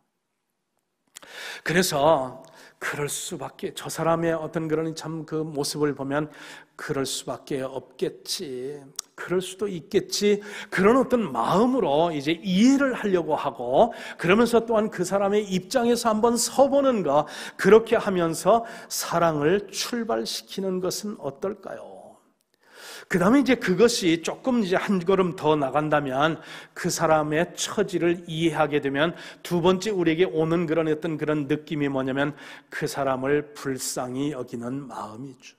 그래서 그럴 수밖에, 저 사람의 어떤 그런 참 그 모습을 보면 그럴 수밖에 없겠지, 그럴 수도 있겠지, 그런 어떤 마음으로 이제 이해를 하려고 하고, 그러면서 또한 그 사람의 입장에서 한번 서보는 것, 그렇게 하면서 사랑을 출발시키는 것은 어떨까요? 그 다음에 이제 그것이 조금 이제 한 걸음 더 나간다면 그 사람의 처지를 이해하게 되면 두 번째 우리에게 오는 그런 어떤 그런 느낌이 뭐냐면 그 사람을 불쌍히 여기는 마음이죠.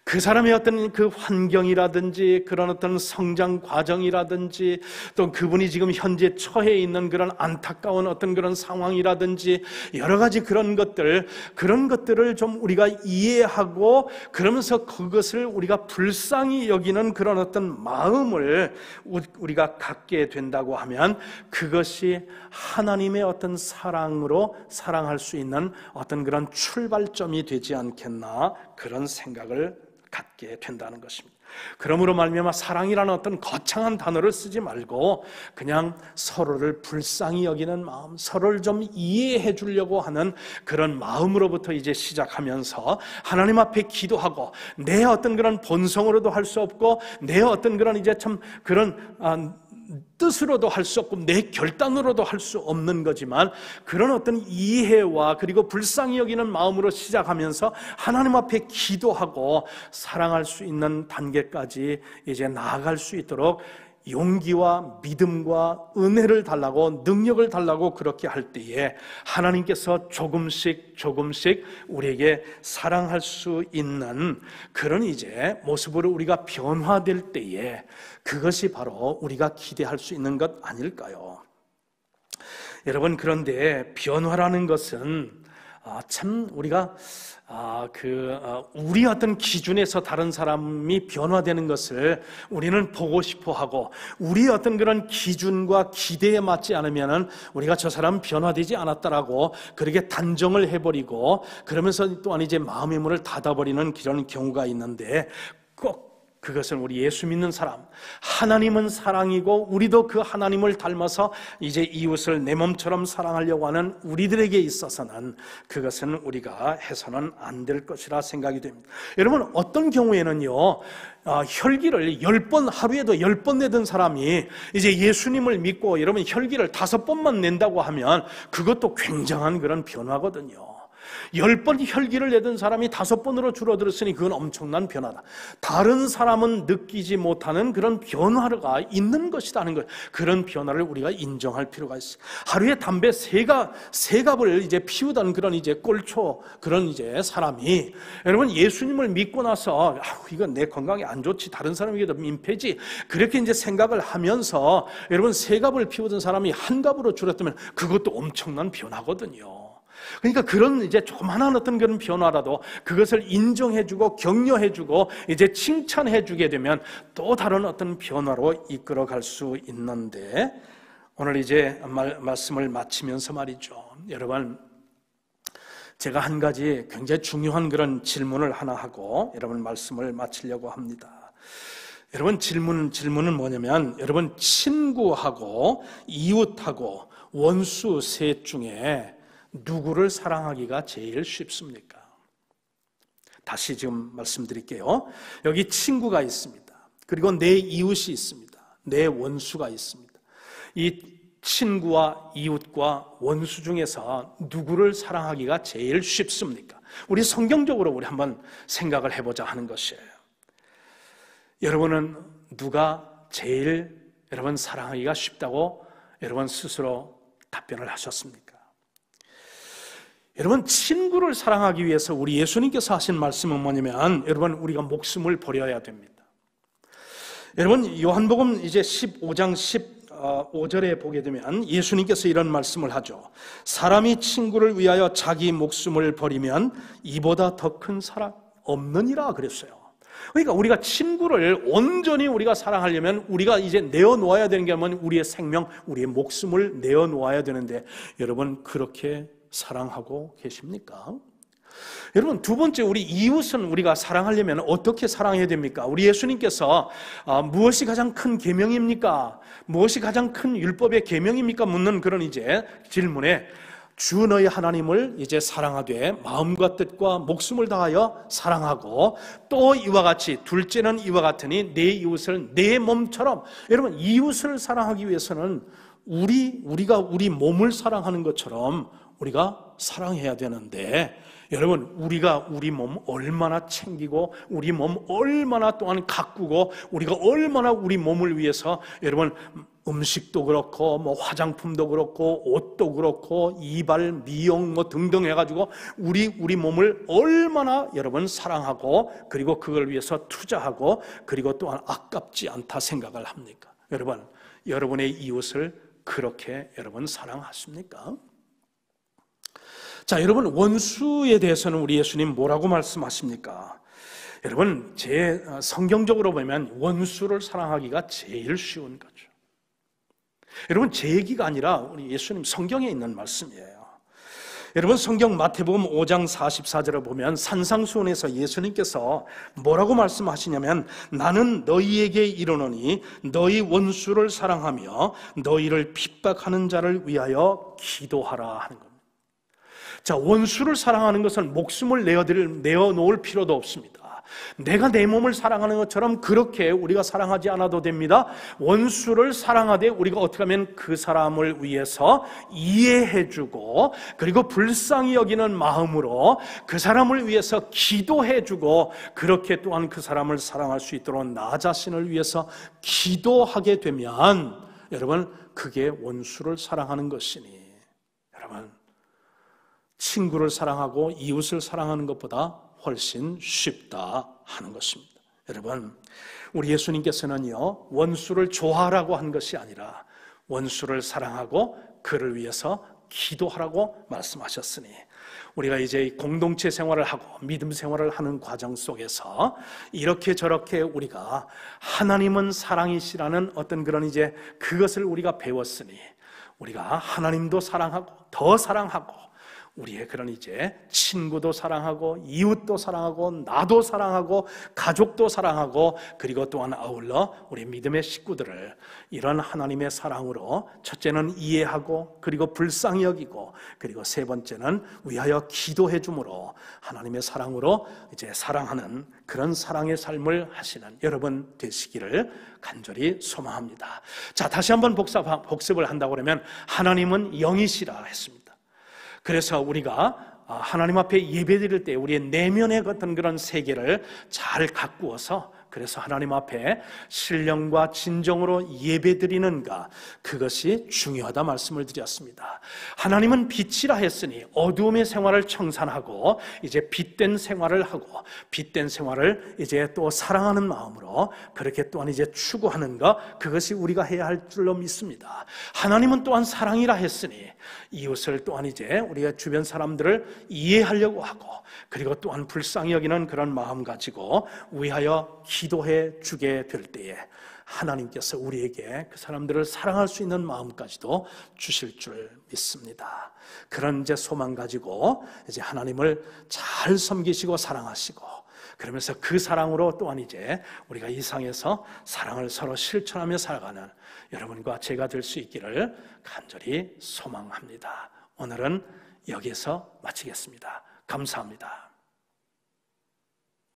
그 사람의 어떤 그 환경이라든지 그런 어떤 성장 과정이라든지 또 그분이 지금 현재 처해 있는 그런 안타까운 어떤 그런 상황이라든지 여러 가지 그런 것들을 좀 우리가 이해하고 그러면서 그것을 우리가 불쌍히 여기는 그런 어떤 마음을 우리가 갖게 된다고 하면 그것이 하나님의 어떤 사랑으로 사랑할 수 있는 어떤 그런 출발점이 되지 않겠나, 그런 생각을 갖게 된다는 것입니다. 그러므로 말미암아 사랑이라는 어떤 거창한 단어를 쓰지 말고 그냥 서로를 불쌍히 여기는 마음, 서로를 좀 이해해 주려고 하는 그런 마음으로부터 이제 시작하면서 하나님 앞에 기도하고, 내 어떤 그런 본성으로도 할 수 없고 내 어떤 그런 이제 참 그런 뜻으로도 할 수 없고 내 결단으로도 할 수 없는 거지만 그런 어떤 이해와 그리고 불쌍히 여기는 마음으로 시작하면서 하나님 앞에 기도하고 사랑할 수 있는 단계까지 이제 나아갈 수 있도록 용기와 믿음과 은혜를 달라고, 능력을 달라고 그렇게 할 때에 하나님께서 조금씩 우리에게 사랑할 수 있는 그런 이제 모습으로 우리가 변화될 때에 그것이 바로 우리가 기대할 수 있는 것 아닐까요? 여러분, 그런데 변화라는 것은 참 우리가 우리 어떤 기준에서 다른 사람이 변화되는 것을 우리는 보고 싶어 하고, 우리 어떤 그런 기준과 기대에 맞지 않으면은 우리가 저 사람 변화되지 않았다라고 그렇게 단정을 해버리고, 그러면서 또한 이제 마음의 문을 닫아버리는 그런 경우가 있는데, 꼭 그것은 우리 예수 믿는 사람, 하나님은 사랑이고 우리도 그 하나님을 닮아서 이제 이웃을 내 몸처럼 사랑하려고 하는 우리들에게 있어서는 그것은 우리가 해서는 안 될 것이라 생각이 됩니다. 여러분, 어떤 경우에는요, 혈기를 10번, 하루에도 10번 내던 사람이 이제 예수님을 믿고 여러분 혈기를 5번만 낸다고 하면 그것도 굉장한 그런 변화거든요. 10번 혈기를 내던 사람이 5번으로 줄어들었으니 그건 엄청난 변화다. 다른 사람은 느끼지 못하는 그런 변화가 있는 것이라는 것, 그런 변화를 우리가 인정할 필요가 있어요. 하루에 담배 3갑을 이제 피우던 그런 이제 꼴초 그런 이제 사람이 여러분 예수님을 믿고 나서 이건 내 건강에 안 좋지, 다른 사람에게도 민폐지, 그렇게 이제 생각을 하면서 여러분 3갑을 피우던 사람이 1갑으로 줄었다면 그것도 엄청난 변화거든요. 그러니까 그런 이제 조그만한 어떤 그런 변화라도 그것을 인정해주고 격려해주고 이제 칭찬해주게 되면 또 다른 어떤 변화로 이끌어갈 수 있는데, 오늘 이제 말씀을 마치면서 말이죠, 여러분, 제가 한 가지 굉장히 중요한 그런 질문을 하나 하고 여러분 말씀을 마치려고 합니다. 여러분, 질문은 뭐냐면, 여러분 친구하고 이웃하고 원수 셋 중에 누구를 사랑하기가 제일 쉽습니까? 다시 지금 말씀드릴게요. 여기 친구가 있습니다. 그리고 내 이웃이 있습니다. 내 원수가 있습니다. 이 친구와 이웃과 원수 중에서 누구를 사랑하기가 제일 쉽습니까? 우리 성경적으로 우리 한번 생각을 해보자 하는 것이에요. 여러분은 누가 제일 여러분 사랑하기가 쉽다고 여러분 스스로 답변을 하셨습니까? 여러분, 친구를 사랑하기 위해서 우리 예수님께서 하신 말씀은 뭐냐면, 여러분 우리가 목숨을 버려야 됩니다. 여러분, 요한복음 이제 15장 15절에 보게 되면 예수님께서 이런 말씀을 하죠. 사람이 친구를 위하여 자기 목숨을 버리면 이보다 더 큰 사랑 없느니라 그랬어요. 그러니까 우리가 친구를 온전히 우리가 사랑하려면 우리가 이제 내어놓아야 되는 게 뭐냐면 우리의 생명, 우리의 목숨을 내어놓아야 되는데, 여러분 그렇게 사랑하고 계십니까? 여러분, 두 번째, 우리 이웃은 우리가 사랑하려면 어떻게 사랑해야 됩니까? 우리 예수님께서 무엇이 가장 큰 계명입니까? 무엇이 가장 큰 율법의 계명입니까? 묻는 그런 이제 질문에 주 너희 하나님을 이제 사랑하되 마음과 뜻과 목숨을 다하여 사랑하고 또 이와 같이, 둘째는 이와 같으니 내 이웃을 내 몸처럼. 여러분, 이웃을 사랑하기 위해서는 우리가 우리 몸을 사랑하는 것처럼 우리가 사랑해야 되는데, 여러분, 우리가 우리 몸 얼마나 챙기고 우리 몸 얼마나 또한 가꾸고 우리가 얼마나 우리 몸을 위해서 여러분 음식도 그렇고 뭐 화장품도 그렇고 옷도 그렇고 이발 미용 뭐 등등 해가지고 우리 몸을 얼마나 여러분 사랑하고 그리고 그걸 위해서 투자하고 그리고 또한 아깝지 않다 생각을 합니까? 여러분, 여러분의 이웃을 그렇게 여러분 사랑하십니까? 자, 여러분, 원수에 대해서는 우리 예수님 뭐라고 말씀하십니까? 여러분, 제 성경적으로 보면 원수를 사랑하기가 제일 쉬운 거죠. 여러분, 제 얘기가 아니라 우리 예수님 성경에 있는 말씀이에요. 여러분, 성경 마태복음 5장 44절을 보면 산상수훈에서 예수님께서 뭐라고 말씀하시냐면, 나는 너희에게 이르노니 너희 원수를 사랑하며 너희를 핍박하는 자를 위하여 기도하라 하는 겁니다. 자, 원수를 사랑하는 것은 목숨을 내어놓을 필요도 없습니다. 내가 내 몸을 사랑하는 것처럼 그렇게 우리가 사랑하지 않아도 됩니다. 원수를 사랑하되 우리가 어떻게 하면 그 사람을 위해서 이해해주고 그리고 불쌍히 여기는 마음으로 그 사람을 위해서 기도해주고 그렇게 또한 그 사람을 사랑할 수 있도록 나 자신을 위해서 기도하게 되면 여러분, 그게 원수를 사랑하는 것이니, 여러분, 친구를 사랑하고 이웃을 사랑하는 것보다 훨씬 쉽다 하는 것입니다. 여러분, 우리 예수님께서는요, 원수를 좋아하라고 한 것이 아니라 원수를 사랑하고 그를 위해서 기도하라고 말씀하셨으니, 우리가 이제 공동체 생활을 하고 믿음 생활을 하는 과정 속에서 이렇게 저렇게 우리가 하나님은 사랑이시라는 어떤 그런 이제 그것을 우리가 배웠으니, 우리가 하나님도 사랑하고 더 사랑하고 우리의 그런 이제 친구도 사랑하고 이웃도 사랑하고 나도 사랑하고 가족도 사랑하고 그리고 또한 아울러 우리 믿음의 식구들을 이런 하나님의 사랑으로 첫째는 이해하고 그리고 불쌍히 여기고 그리고 세 번째는 위하여 기도해 줌으로 하나님의 사랑으로 이제 사랑하는 그런 사랑의 삶을 하시는 여러분 되시기를 간절히 소망합니다. 자, 다시 한번 복습을 한다고 그러면 하나님은 영이시라 했습니다. 그래서 우리가 하나님 앞에 예배드릴 때 우리의 내면의 어떤 그런 세계를 잘 가꾸어서 그래서 하나님 앞에 신령과 진정으로 예배드리는가, 그것이 중요하다 말씀을 드렸습니다. 하나님은 빛이라 했으니 어두움의 생활을 청산하고 이제 빛된 생활을 하고 빛된 생활을 이제 또 사랑하는 마음으로 그렇게 또한 이제 추구하는 것, 그것이 우리가 해야 할 줄로 믿습니다. 하나님은 또한 사랑이라 했으니 이웃을 또한 이제 우리가 주변 사람들을 이해하려고 하고 그리고 또한 불쌍히 여기는 그런 마음 가지고 위하여 기도해 주게 될 때에 하나님께서 우리에게 그 사람들을 사랑할 수 있는 마음까지도 주실 줄 믿습니다. 그런 이제 소망 가지고 이제 하나님을 잘 섬기시고 사랑하시고 그러면서 그 사랑으로 또한 이제 우리가 이 상에서 사랑을 서로 실천하며 살아가는 여러분과 제가 될 수 있기를 간절히 소망합니다. 오늘은 여기서 마치겠습니다. 감사합니다.